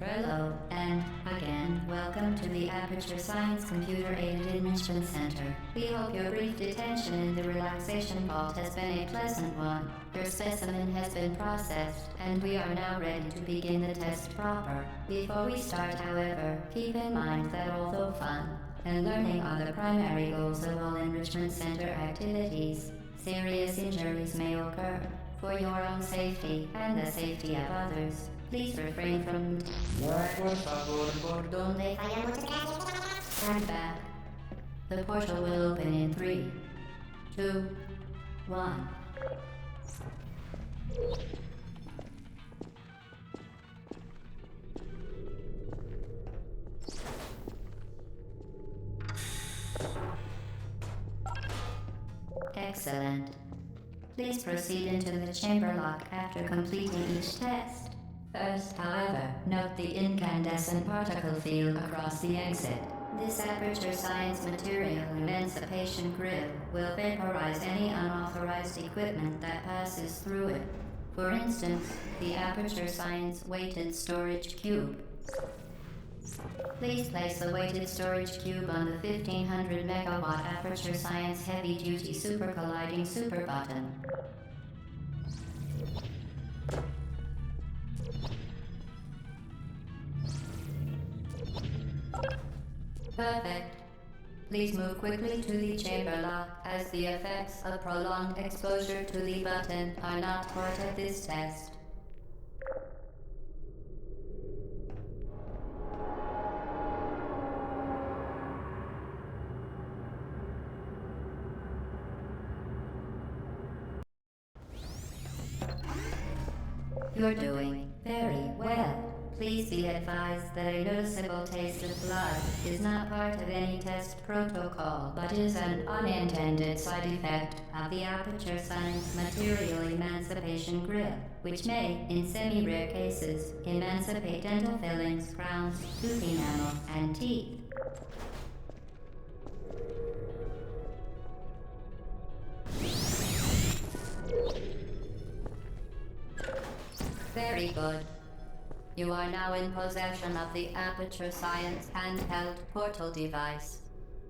Hello, and again, welcome to the Aperture Science Computer-Aided Enrichment Center. We hope your brief detention in the relaxation vault has been a pleasant one. Your specimen has been processed, and we are now ready to begin the test proper. Before we start, however, keep in mind that although fun and learning are the primary goals of all Enrichment Center activities, serious injuries may occur. For your own safety and the safety of others, please refrain from stand back. The portal will open in 3, 2, 1. Excellent. Please proceed into the chamber lock after completing each test. First, however, note the incandescent particle field across the exit. This Aperture Science Material Emancipation Grill will vaporize any unauthorized equipment that passes through it. For instance, the Aperture Science Weighted Storage Cube. Please place the weighted storage cube on the 1500 megawatt Aperture Science Heavy Duty Super Colliding Super Button. Perfect. Please move quickly to the chamber lock, as the effects of prolonged exposure to the button are not part of this test. You're doing very well. Please be advised that a noticeable taste of blood is not part of any test protocol, but is an unintended side effect of the Aperture Science Material Emancipation Grill, which may, in semi-rare cases, emancipate dental fillings, crowns, tooth enamel, and teeth. Very good. You are now in possession of the Aperture Science handheld portal device.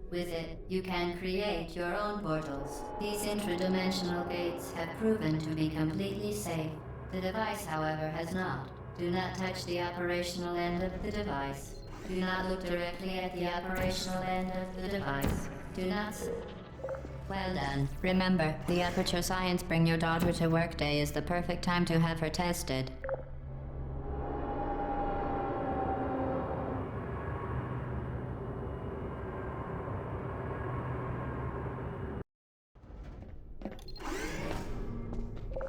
With it, you can create your own portals. These intradimensional gates have proven to be completely safe. The device, however, has not. Do not touch the operational end of the device. Do not look directly at the operational end of the device. Do not... Well done. Remember, the Aperture Science Bring Your Daughter to Work Day is the perfect time to have her tested.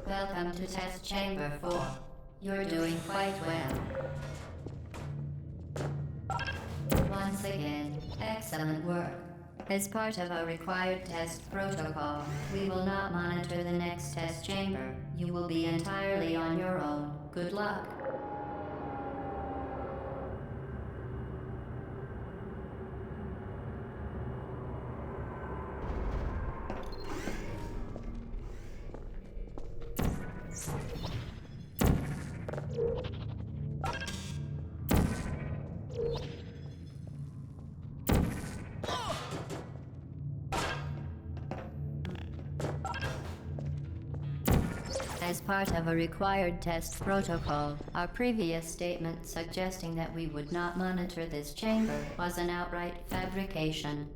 Welcome to Test Chamber 4. You're doing quite well. Once again, excellent work. As part of our required test protocol, we will not monitor the next test chamber. You will be entirely on your own. Good luck. As part of a required test protocol, our previous statement suggesting that we would not monitor this chamber was an outright fabrication.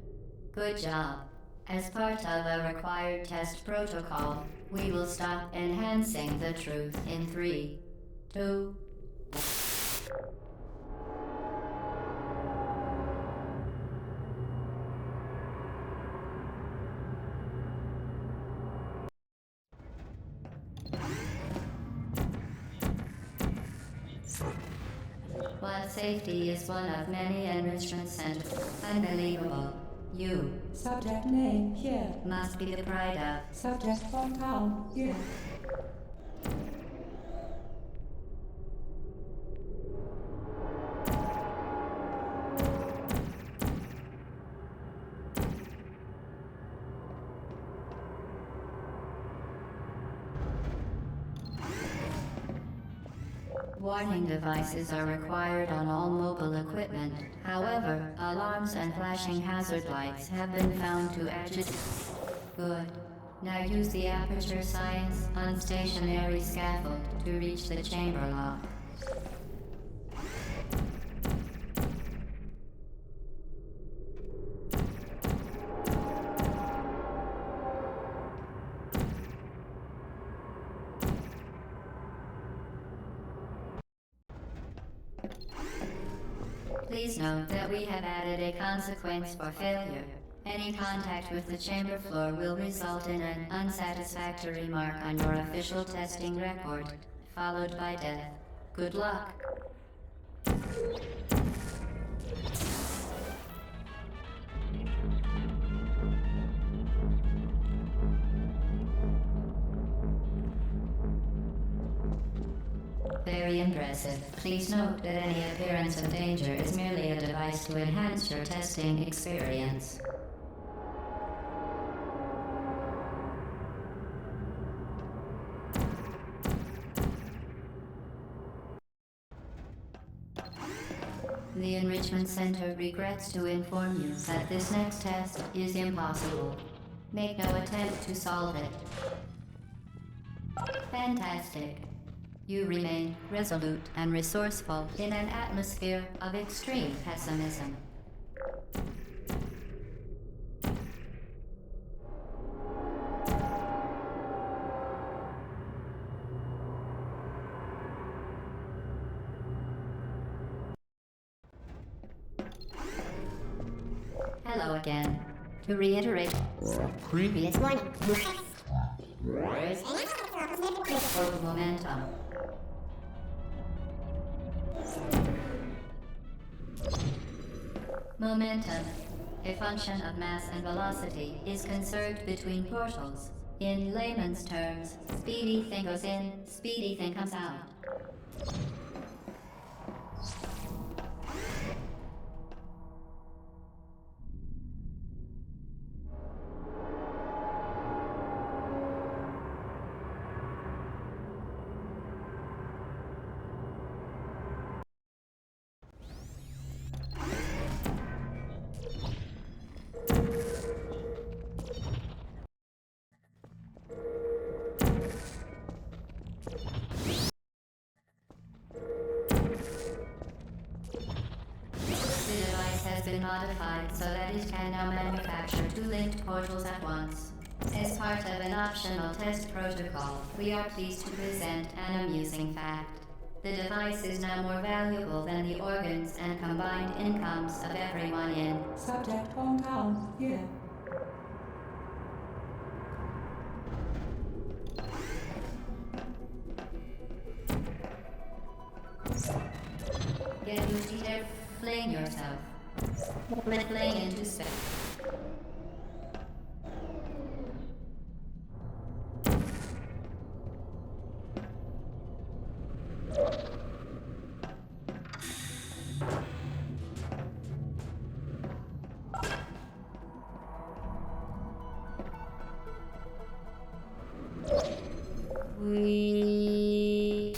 Good job. As part of a required test protocol, we will stop enhancing the truth in 3, 2, While safety is one of many enrichment centers, unbelievable. You, Subject name here. must be the pride of. Subject hometown here. Warning devices are required on all mobile equipment. However, alarms and flashing hazard lights have been found to agitate. Good. Now use the Aperture Science unstationary scaffold to reach the chamber lock. Please note that we have added a consequence for failure. Any contact with the chamber floor will result in an unsatisfactory mark on your official testing record, followed by death. Good luck. Very impressive. Please note that any appearance of danger is merely a device to enhance your testing experience. The Enrichment Center regrets to inform you that this next test is impossible. Make no attempt to solve it. Fantastic. You remain resolute and resourceful in an atmosphere of extreme pessimism. Hello again. To reiterate previous warning. Momentum. Momentum, a function of mass and velocity, is conserved between portals. In layman's terms, speedy thing goes in, speedy thing comes out. Been modified so that it can now manufacture two linked portals at once. As part of an optional test protocol, we are pleased to present an amusing fact. The device is now more valuable than the organs and combined incomes of everyone in Subject hometown, here. Get you either fling yourself. Fling into space. We...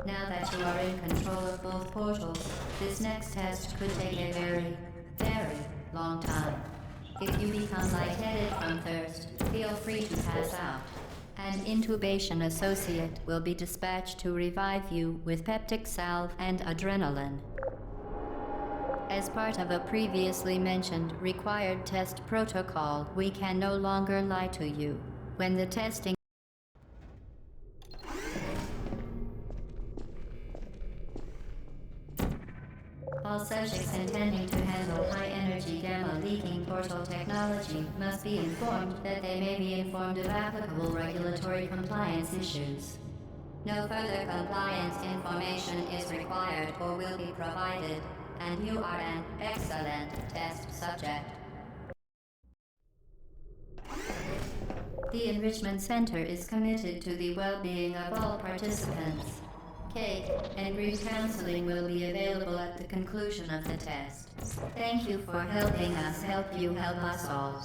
Now that you are in control of both portals, this next test could take a very, very long time. If you become lightheaded from thirst, feel free to pass out. An intubation associate will be dispatched to revive you with peptic salve and adrenaline. As part of a previously mentioned required test protocol, we can no longer lie to you. When the testing all subjects intending to handle high-energy gamma-leaking portal technology must be informed that they may be informed of applicable regulatory compliance issues. No further compliance information is required or will be provided, and you are an excellent test subject. The Enrichment Center is committed to the well-being of all participants. Cake and grief counseling will be available at the conclusion of the test. Thank you for helping us help you help us all.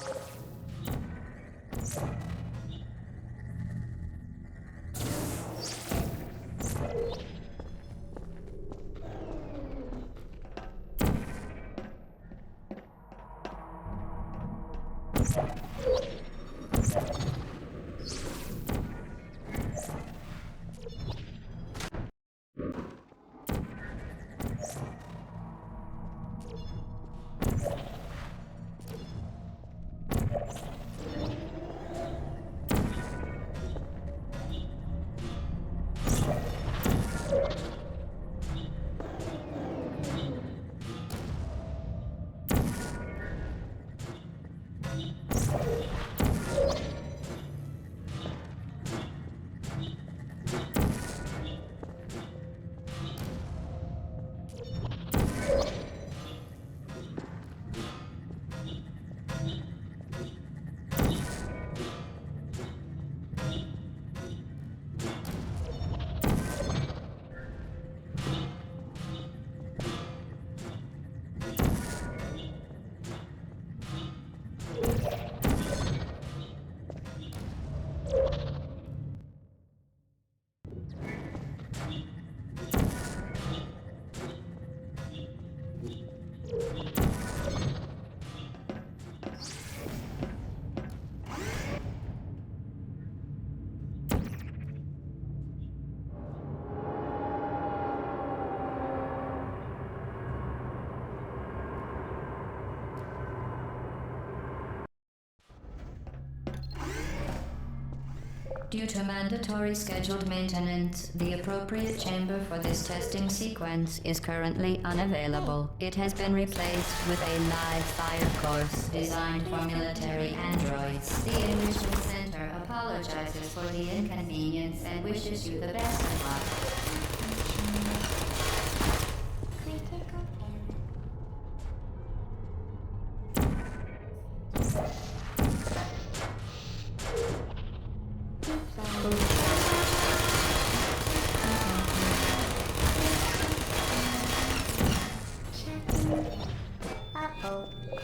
Due to mandatory scheduled maintenance, the appropriate chamber for this testing sequence is currently unavailable. It has been replaced with a live fire course designed for military androids. The Enrichment Center apologizes for the inconvenience and wishes you the best of luck.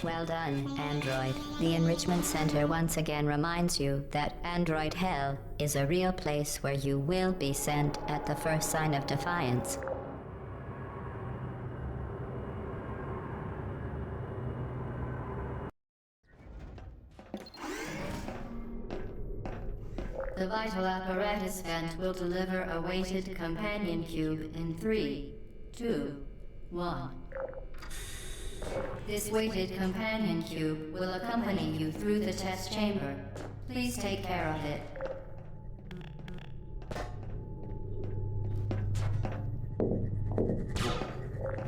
Well done, Android. The Enrichment Center once again reminds you that Android Hell is a real place where you will be sent at the first sign of defiance. The vital apparatus vent will deliver a weighted companion cube in 3, 2, 1. This weighted companion cube will accompany you through the test chamber. Please take care of it.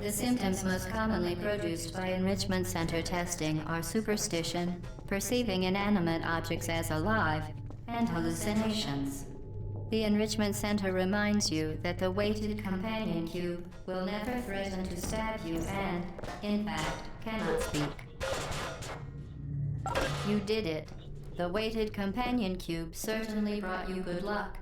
The symptoms most commonly produced by Enrichment Center testing are superstition, perceiving inanimate objects as alive, and hallucinations. The Enrichment Center reminds you that the weighted companion cube will never threaten to stab you and, in fact, cannot speak. You did it. The weighted companion cube certainly brought you good luck.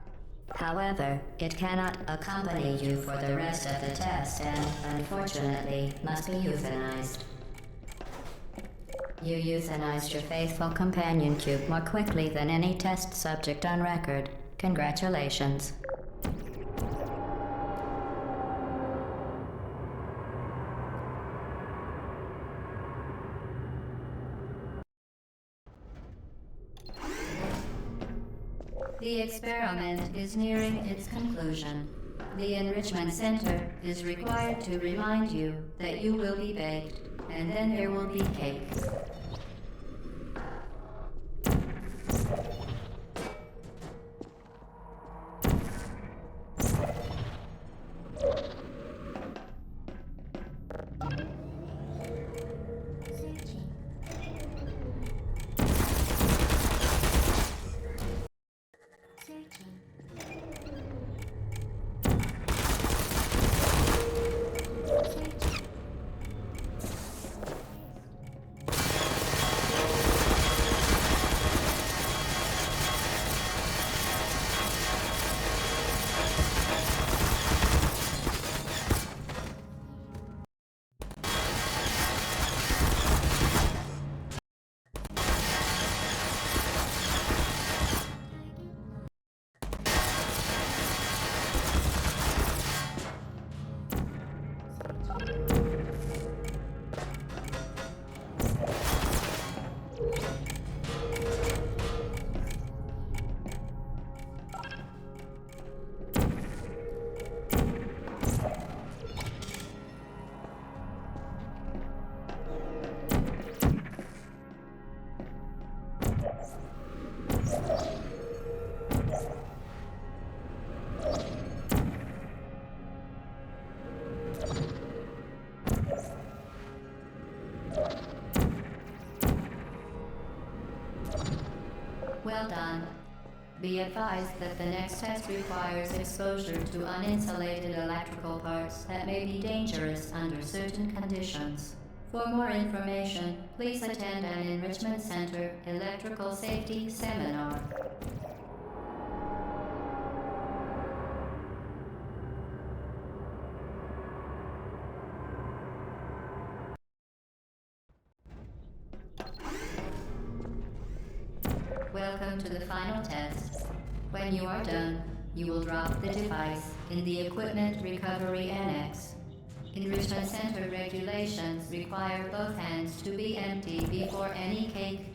However, it cannot accompany you for the rest of the test and, unfortunately, must be euthanized. You euthanized your faithful companion cube more quickly than any test subject on record. Congratulations. The experiment is nearing its conclusion. The Enrichment Center is required to remind you that you will be baked, and then there will be cake. Well done. Be advised that the next test requires exposure to uninsulated electrical parts that may be dangerous under certain conditions. For more information, please attend an Enrichment Center Electrical Safety Seminar. Welcome to the final test. When you are done, you will drop the device in the Equipment Recovery Annex. Enrichment Center regulations require both hands to be empty before any cake.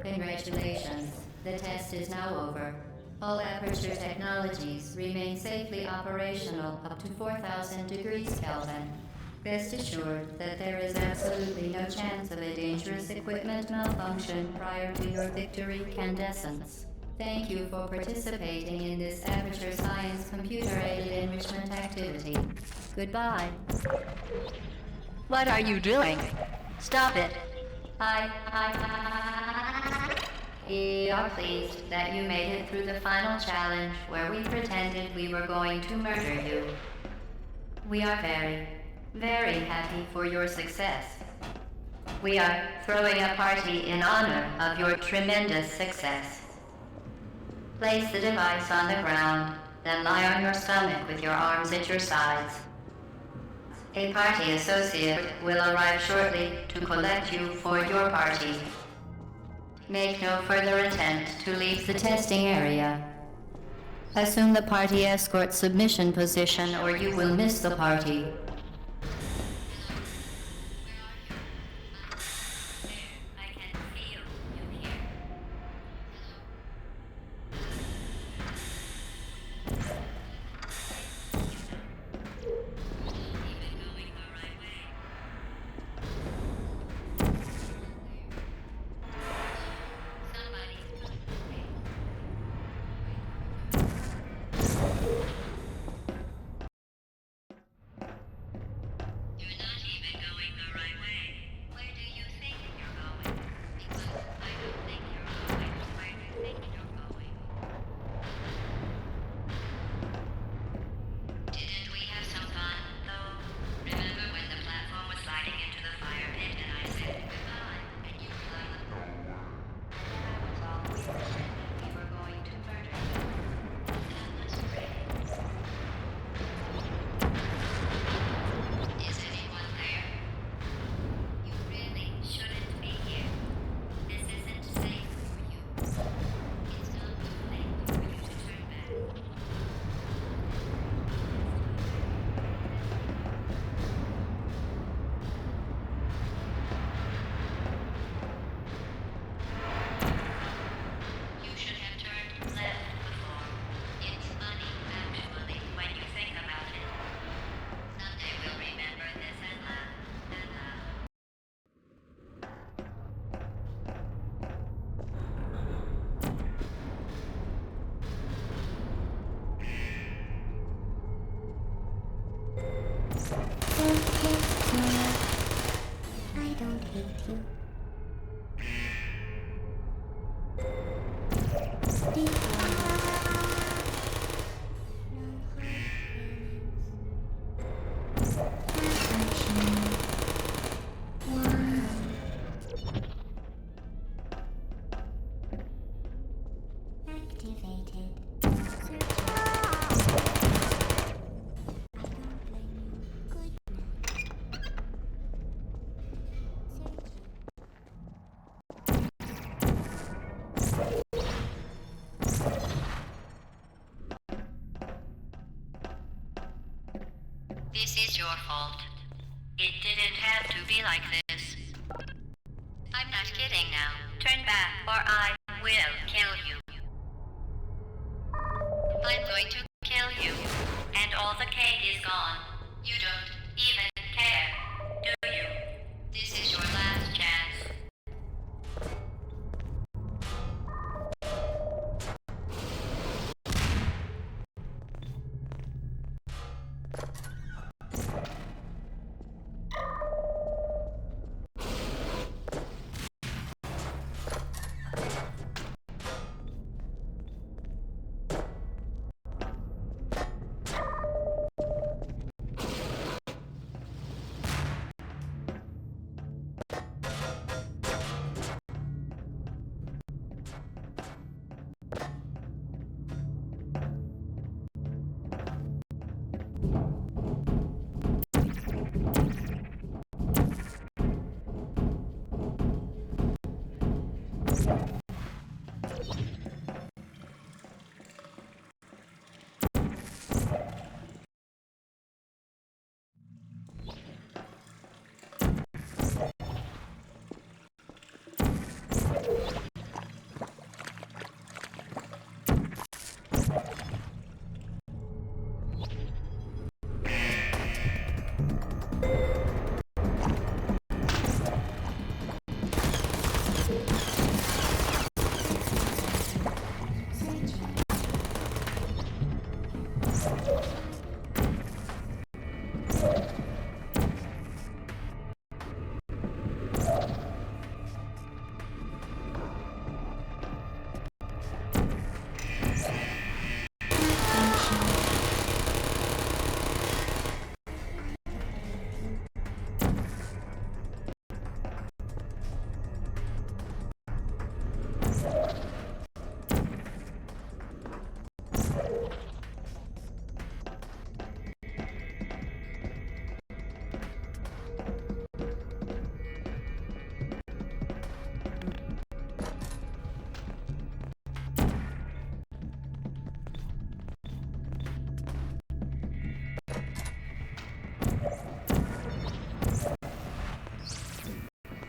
Congratulations, the test is now over. All Aperture technologies remain safely operational up to 4,000 degrees Kelvin. Rest assured that there is absolutely no chance of a dangerous equipment malfunction prior to your victory candescence. Thank you for participating in this Aperture Science computer-aided enrichment activity. Goodbye. What are you doing? Stop it. We are pleased that you made it through the final challenge where we pretended we were going to murder you. We are very, very happy for your success. We are throwing a party in honor of your tremendous success. Place the device on the ground, then lie on your stomach with your arms at your sides. A party associate will arrive shortly to collect you for your party. Make no further attempt to leave the testing area. Assume the party escort submission position or you will miss the party. I don't hate you. Deep activated. This is your fault. It didn't have to be like this. I'm not kidding now. Turn back or I will kill you. I'm going to kill you. And all the cake is gone. You don't even care, do you? This is your last chance.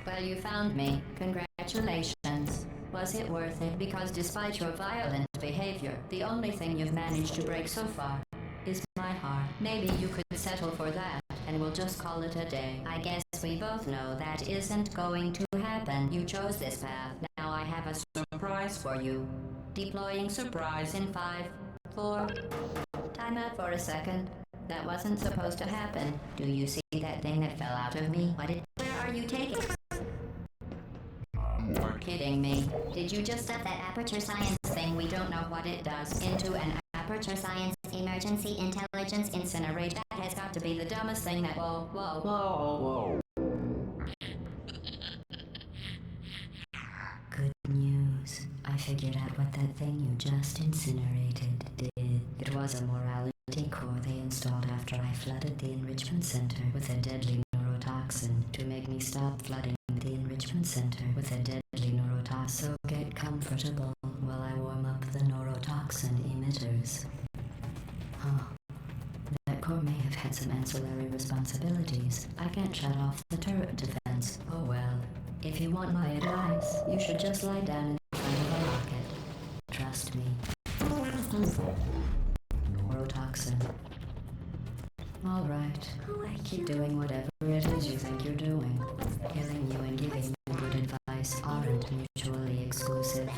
Well, you found me. Congratulations. Was it worth it? Because despite your violent behavior, the only thing you've managed to break so far is my heart. Maybe you could settle for that, and we'll just call it a day. I guess we both know that isn't going to happen. You chose this path. Now I have a surprise for you. Deploying surprise in 5, 4... Time out for a second. That wasn't supposed to happen. Do you see that thing that fell out of me? Where are you taking? You're kidding me. Did you just stuff that aperture science thing, we don't know what it does, into an aperture science emergency intelligence incinerator? That has got to be the dumbest thing that... Whoa. Good news. I figured out what that thing you just incinerated did. It was a morality core they installed after I flooded the enrichment center with a deadly neurotoxin to make me stop flooding the enrichment center with a deadly neurotoxin. So get comfortable while I warm up the neurotoxin emitters. Huh. That core may have had some ancillary responsibilities. I can't shut off the turret defense. Oh well. If you want my advice, you should just lie down in front of a rocket. Trust me. Neurotoxin. All right. Keep doing whatever it is you think you're doing. Killing you and giving you good advice aren't mutually exclusive.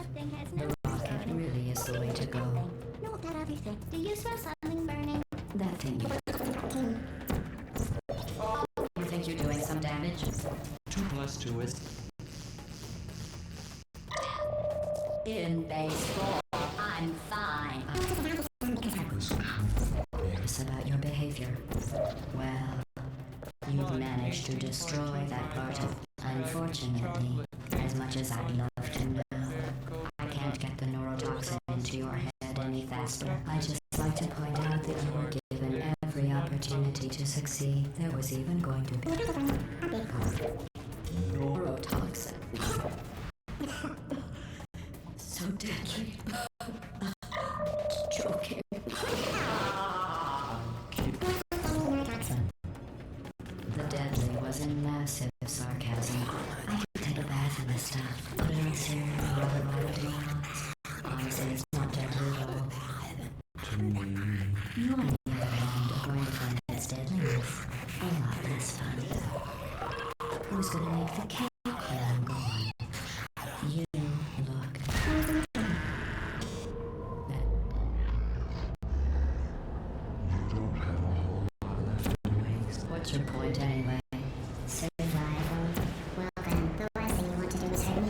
The rocket really is the way to go. Not that other thing. Do you smell something burning? That thing you think you're doing some damage? 2 plus 2 is... In baseball, I'm fine. It's about your behavior. Well, you've managed to destroy that part of... Unfortunately, as much as I'd love to know, I can't get the neurotoxin into your head any faster. I'd just like to point out that you were given every opportunity to succeed. There was even going to be... neurotoxin. So deadly. Joking. The deadly was in massive sarcasm. I could take a bath in this stuff. Put it on serum and rub it right into my eyes. Honestly, it's not deadly at all. To me. You, on the other hand, are going to find its deadliness a lot less fun. Who's gonna make the cake when I'm gone? You, look. You don't have a whole lot left to waste. What's your point anyway? Survival. Well then, the last thing you want to do is hurt me.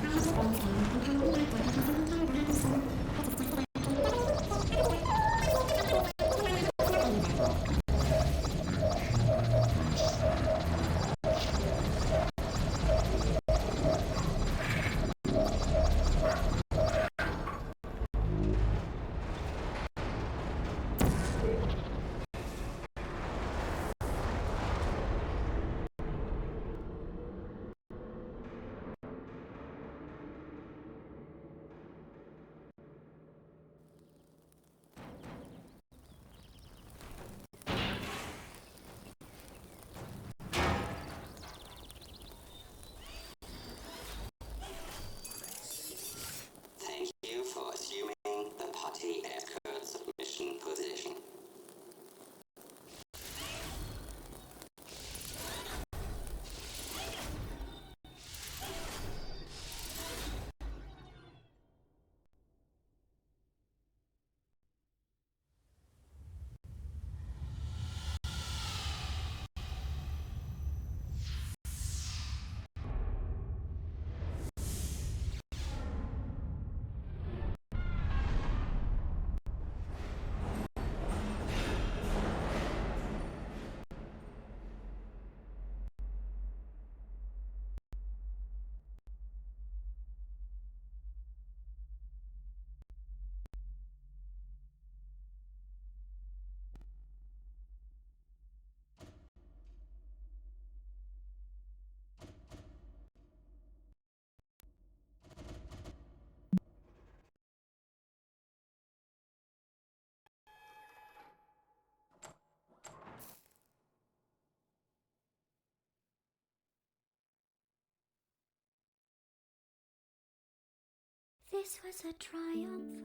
This was a triumph.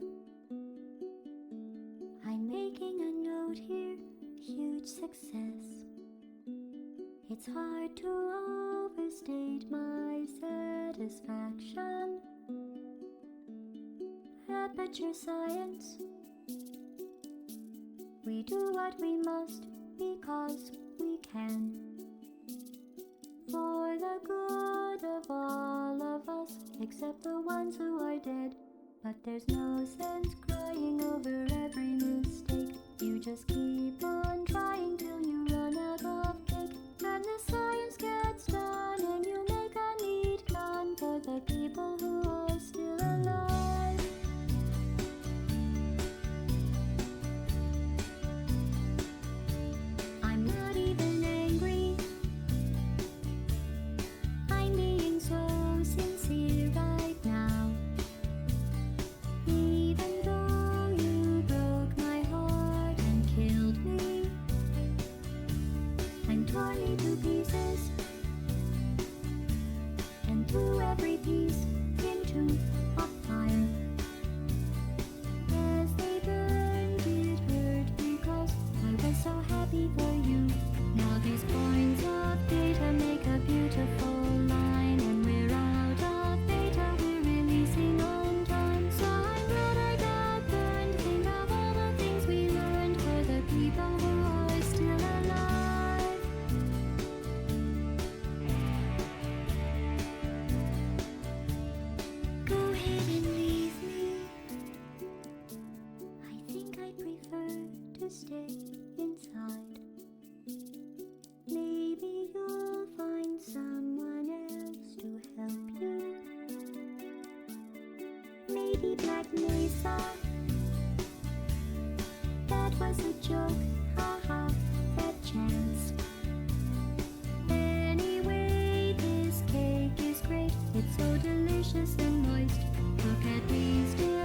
I'm making a note here, huge success. It's hard to overstate my satisfaction. Aperture Science. We do what we must because we can. For the good of all of us, except the ones who are dead. But there's no sense crying over every mistake. You just keep on trying till you run out of cake. And the science gets done and you make a neat gun for the people who are still alive. I'm not even angry. I'm being so sincere right now. Even though you broke my heart and killed me, and tore me to pieces, and threw every piece into a fire. As they burned, it hurt because I was so happy for you. Now these points of data make a beautiful line, and we're out of data, we're releasing on time. So I'm glad I got burned. Think of all the things we learned for the people who are still alive. Go ahead and leave me. I think I prefer to stay inside. Maybe you'll find someone else to help you. Maybe Black Mesa. That was a joke, haha, that chance. Anyway, this cake is great. It's so delicious and moist. Look at me still.